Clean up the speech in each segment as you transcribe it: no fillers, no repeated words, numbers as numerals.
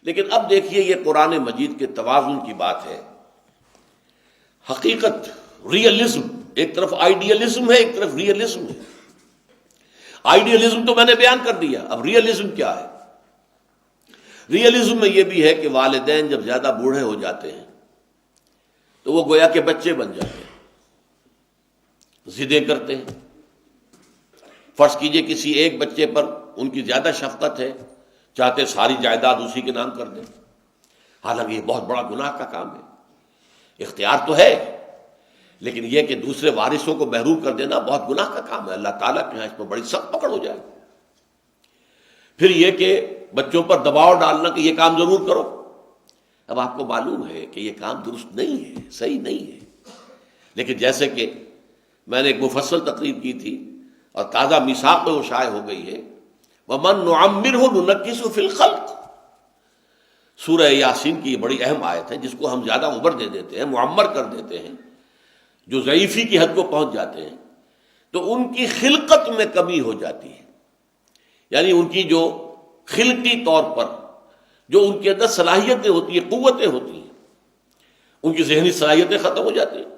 لیکن اب دیکھیے یہ قرآن مجید کے توازن کی بات ہے. حقیقت، ریئلزم، ایک طرف آئیڈیلزم ہے، ایک طرف ریئلزم ہے. آئیڈیلزم تو میں نے بیان کر دیا، اب ریئلزم کیا ہے؟ ریئلزم میں یہ بھی ہے کہ والدین جب زیادہ بوڑھے ہو جاتے ہیں تو وہ گویا کہ بچے بن جاتے ہیں، ضدیں کرتے ہیں. فرض کیجئے کسی ایک بچے پر ان کی زیادہ شفقت ہے، چاہتے ساری جائیداد اسی کے نام کر دیں، حالانکہ یہ بہت بڑا گناہ کا کام ہے. اختیار تو ہے لیکن یہ کہ دوسرے وارثوں کو محروم کر دینا بہت گناہ کا کام ہے. اللہ تعالیٰ کے یہاں اس پر بڑی سخت پکڑ ہو جائے. پھر یہ کہ بچوں پر دباؤ ڈالنا کہ یہ کام ضرور کرو. اب آپ کو معلوم ہے کہ یہ کام درست نہیں ہے، صحیح نہیں ہے. لیکن جیسے کہ میں نے ایک مفصل تقریر کی تھی اور تازہ میثاق میں وہ شائع ہو گئی ہے، وَمَن نُعَمِّرْهُ نُنَكِّسُ فِي الْخَلْقِ. سورہ یاسین کی یہ بڑی اہم آیت ہے جس کو ہم زیادہ عمر دے دیتے ہیں، معمر کر دیتے ہیں، جو ضعیفی کی حد کو پہنچ جاتے ہیں تو ان کی خلقت میں کمی ہو جاتی ہے. یعنی ان کی جو خلقی طور پر جو ان کے اندر صلاحیتیں ہوتی ہیں، قوتیں ہوتی ہیں، ان کی ذہنی صلاحیتیں ختم ہو جاتی ہیں.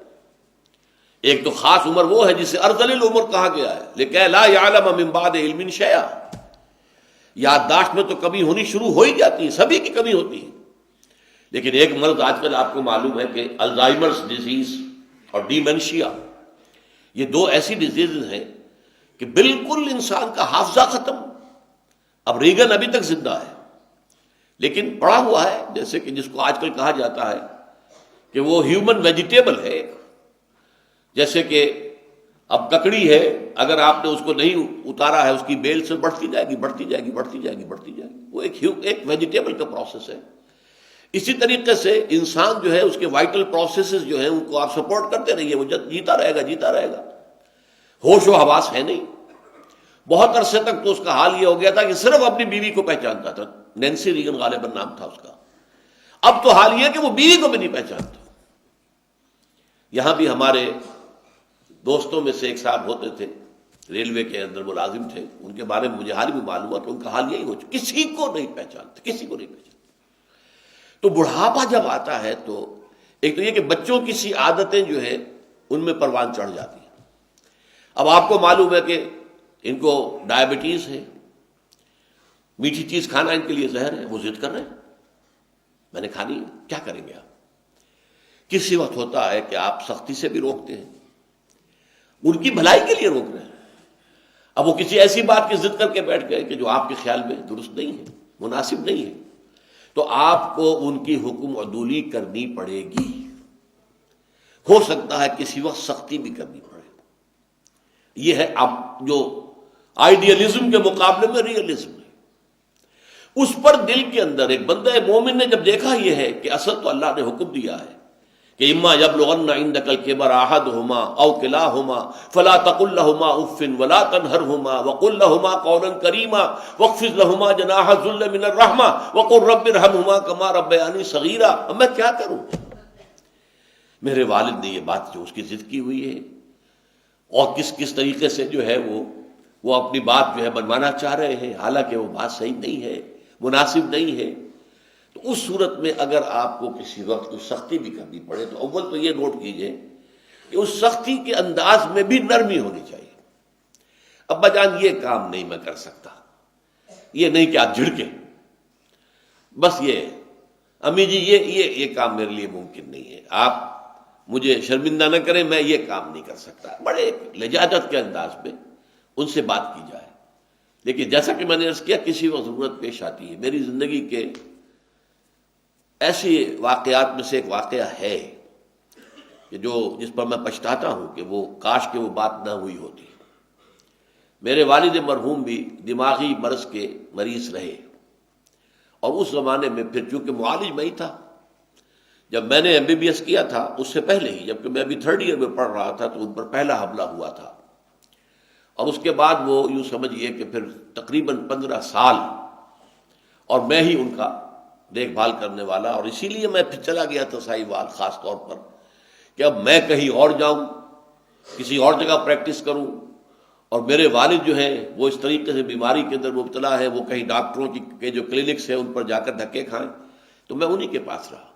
ایک تو خاص عمر وہ ہے جسے ارذل العمر کہا گیا ہے، لیکن لا یعلم من بعد علم شیئا. یادداشت میں تو کمی ہونی شروع ہو ہی جاتی ہے، سبھی کی کمی ہوتی ہے. لیکن ایک مرض آج کل آپ کو معلوم ہے کہ الزائمرز ڈیزیز اور ڈیمنشیا، یہ دو ایسی ڈیزیز ہیں کہ بالکل انسان کا حافظہ ختم. اب ریگن ابھی تک زندہ ہے لیکن پڑا ہوا ہے، جیسے کہ جس کو آج کل کہا جاتا ہے کہ وہ ہیومن ویجیٹیبل ہے. جیسے کہ اب ککڑی ہے، اگر آپ نے اس کو نہیں اتارا ہے اس کی بیل سے بڑھتی جائے گی، بڑھتی جائے گی، بڑھتی جائے گی، بڑھتی جائے گی. وہ ایک ویجیٹیبل کا پروسیس ہے. اسی طریقے سے انسان جو ہے اس کے وائٹل پروسیسز جو ہیں ان کو آپ سپورٹ کرتے رہیے، وہ جیتا رہے گا، جیتا رہے گا. ہوش و حواس ہے نہیں. بہت عرصے تک تو اس کا حال یہ ہو گیا تھا کہ صرف اپنی بیوی کو پہچانتا تھا. نینسی ریگن غالباً نام تھا اس کا. اب تو حال یہ ہے کہ وہ بیوی کو بھی نہیں پہچانتا. یہاں بھی ہمارے دوستوں میں سے ایک صاحب ہوتے تھے، ریلوے کے اندر ملازم تھے، ان کے بارے میں مجھے حال بھی معلوم ہوا کہ ان کا حال یہی ہو چکا، کسی کو نہیں پہچانتے، کسی کو نہیں پہچانتے. تو بڑھاپا جب آتا ہے تو ایک تو یہ کہ بچوں کی سی عادتیں جو ہے ان میں پروان چڑھ جاتی ہیں. اب آپ کو معلوم ہے کہ ان کو ڈائبٹیز ہے، میٹھی چیز کھانا ان کے لیے زہر ہے، وہ ضد کر رہے ہیں میں نے کھانی ہے. کیا کریں گے آپ؟ کسی وقت ہوتا ہے کہ آپ سختی سے بھی روکتے ہیں، ان کی بھلائی کے لیے روک رہے ہیں. اب وہ کسی ایسی بات کی ضد کر کے بیٹھ گئے کہ جو آپ کے خیال میں درست نہیں ہے، مناسب نہیں ہے، تو آپ کو ان کی حکم عدولی کرنی پڑے گی. ہو سکتا ہے کسی وقت سختی بھی کرنی پڑے. یہ ہے اب جو آئیڈیلزم کے مقابلے میں ریئلزم ہے. اس پر دل کے اندر ایک بندہ مومن نے جب دیکھا یہ ہے کہ اصل تو اللہ نے حکم دیا ہے کہ اما یبلغن عندک الکبر احدہما او کلاہما فلا تقل لہما اف ولا تنہرہما وقل لہما قولا کریما واخفض لہما جناح الذل من الرحمہ وقل رب ارحمہما کما ربیانی صغیرا. اب میں کیا کروں؟ میرے والد نے یہ بات جو اس کی ضد کی ہوئی ہے اور کس طریقے سے جو ہے وہ اپنی بات جو ہے بنوانا چاہ رہے ہیں، حالانکہ وہ بات صحیح نہیں ہے، مناسب نہیں ہے. تو اس صورت میں اگر آپ کو کسی وقت کوئی سختی بھی کرنی پڑے تو اول تو یہ نوٹ کیجئے کہ اس سختی کے انداز میں بھی نرمی ہونی چاہیے. ابا جان یہ کام نہیں میں کر سکتا، یہ نہیں کہ آپ جھڑکیں، بس یہ امی جی یہ کام میرے لیے ممکن نہیں ہے، آپ مجھے شرمندہ نہ کریں، میں یہ کام نہیں کر سکتا. بڑے لجاجت کے انداز میں ان سے بات کی جائے. لیکن جیسا کہ میں نے عرض کیا کسی وقت ضرورت پیش آتی ہے. میری زندگی کے ایسے واقعات میں سے ایک واقعہ ہے کہ جس پر میں پچھتاتا ہوں کہ وہ کاش کہ وہ بات نہ ہوئی ہوتی. میرے والد مرحوم بھی دماغی مرض کے مریض رہے اور اس زمانے میں پھر چونکہ معالج میں ہی تھا. جب میں نے MBBS کیا تھا اس سے پہلے ہی، جبکہ میں ابھی 3rd ایئر میں پڑھ رہا تھا، تو ان پر پہلا حملہ ہوا تھا اور اس کے بعد وہ یوں سمجھئے کہ پھر تقریباً 15 سال اور میں ہی ان کا دیکھ بھال کرنے والا. اور اسی لیے میں پھر چلا گیا تھا ساہیوال، خاص طور پر کہ اب میں کہیں اور جاؤں، کسی اور جگہ پریکٹس کروں اور میرے والد جو ہیں وہ اس طریقے سے بیماری کے اندر مبتلا ہے، وہ کہیں ڈاکٹروں کے جو کلینکس ہیں ان پر جا کر دھکے کھائیں، تو میں انہی کے پاس رہا،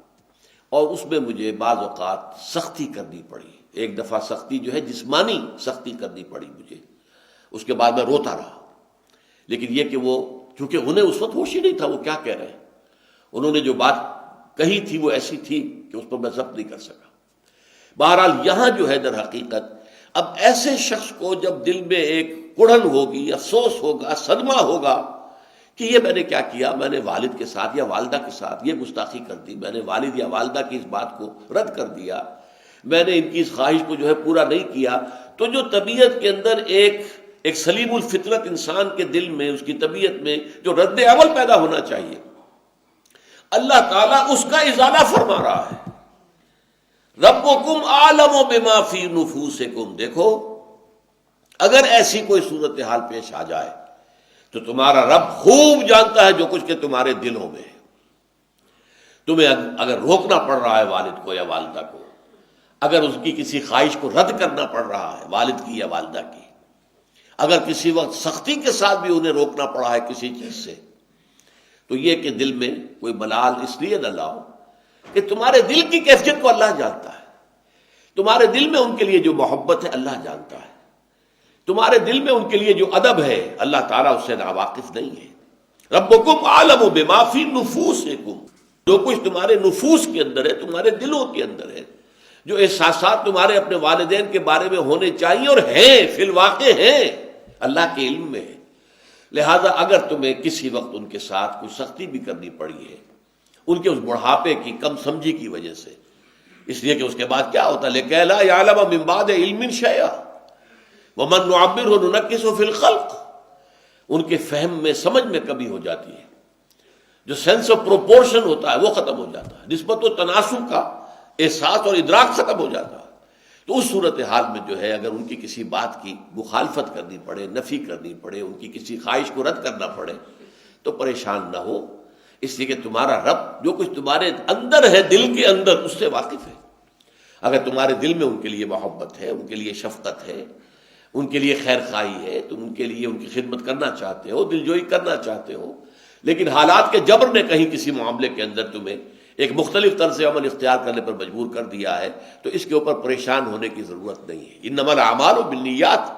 اور اس میں مجھے بعض اوقات سختی کرنی پڑی۔ ایک دفعہ سختی جو ہے جسمانی سختی کرنی پڑی مجھے، اس کے بعد میں روتا رہا، لیکن یہ کہ وہ چونکہ انہیں اس وقت ہوش ہی نہیں تھا وہ کیا کہہ رہے ہیں، انہوں نے جو بات کہی تھی وہ ایسی تھی کہ اس پر میں ضبط نہیں کر سکا۔ بہرحال یہاں جو ہے در حقیقت اب ایسے شخص کو جب دل میں ایک کڑھن ہوگی، افسوس ہوگا، صدمہ ہوگا کہ یہ میں نے کیا کیا، میں نے والد کے ساتھ یا والدہ کے ساتھ یہ گستاخی کر دی، میں نے والد یا والدہ کی اس بات کو رد کر دیا، میں نے ان کی اس خواہش کو جو ہے پورا نہیں کیا، تو جو طبیعت کے اندر ایک سلیم الفطرت انسان کے دل میں، اس کی طبیعت میں جو رد عمل پیدا ہونا چاہیے، اللہ تعالیٰ اس کا ازالہ فرما رہا ہے۔ ربکم اعلم بما فی نفوسکم، دیکھو اگر ایسی کوئی صورتحال پیش آ جائے تو تمہارا رب خوب جانتا ہے جو کچھ کہ تمہارے دلوں میں ہے۔ تمہیں اگر روکنا پڑ رہا ہے والد کو یا والدہ کو، اگر اس کی کسی خواہش کو رد کرنا پڑ رہا ہے والد کی یا والدہ کی، اگر کسی وقت سختی کے ساتھ بھی انہیں روکنا پڑا ہے کسی چیز سے، تو یہ کہ دل میں کوئی ملال اس لیے نہ لاؤ کہ تمہارے دل کی کیفیت کو اللہ جانتا ہے، تمہارے دل میں ان کے لیے جو محبت ہے اللہ جانتا ہے، تمہارے دل میں ان کے لیے جو ادب ہے اللہ تعالیٰ اس سے ناواقف نہیں ہے۔ ربکم اعلم بما فی نفوسکم، جو کچھ تمہارے نفوس کے اندر ہے، تمہارے دلوں کے اندر ہے، جو احساسات تمہارے اپنے والدین کے بارے میں ہونے چاہیے اور ہیں، فی الواقع ہیں، اللہ کے علم میں ہے۔ لہذا اگر تمہیں کسی وقت ان کے ساتھ کوئی سختی بھی کرنی پڑی ہے، ان کے اس بڑھاپے کی کم سمجھی کی وجہ سے، اس لیے کہ اس کے بعد کیا ہوتا ہے لِكَيْ لَا يَعْلَمَ مِن بَعْدِ عِلْمٍ شَيْئًا وَمَن نُعَمِّرْهُ نُنَكِّسُهُ فِي الْخَلْقِ، ان کے فہم میں، سمجھ میں کمی ہو جاتی ہے، جو سینس آف پروپورشن ہوتا ہے وہ ختم ہو جاتا ہے، نسبت و تناسب کا احساس اور ادراک ختم ہو جاتا ہے۔ تو اس صورتحال میں جو ہے اگر ان کی کسی بات کی مخالفت کرنی پڑے، نفی کرنی پڑے، ان کی کسی خواہش کو رد کرنا پڑے تو پریشان نہ ہو، اس لیے کہ تمہارا رب جو کچھ تمہارے اندر ہے، دل کے اندر، اس سے واقف ہے۔ اگر تمہارے دل میں ان کے لیے محبت ہے، ان کے لیے شفقت ہے، ان کے لیے خیر خواہی ہے، تم ان کے لیے ان کی خدمت کرنا چاہتے ہو، دلجوئی کرنا چاہتے ہو، لیکن حالات کے جبر نے کہیں کسی معاملے کے اندر تمہیں ایک مختلف طرز عمل اختیار کرنے پر مجبور کر دیا ہے، تو اس کے اوپر پریشان ہونے کی ضرورت نہیں ہے۔ انما الاعمال بالنیات،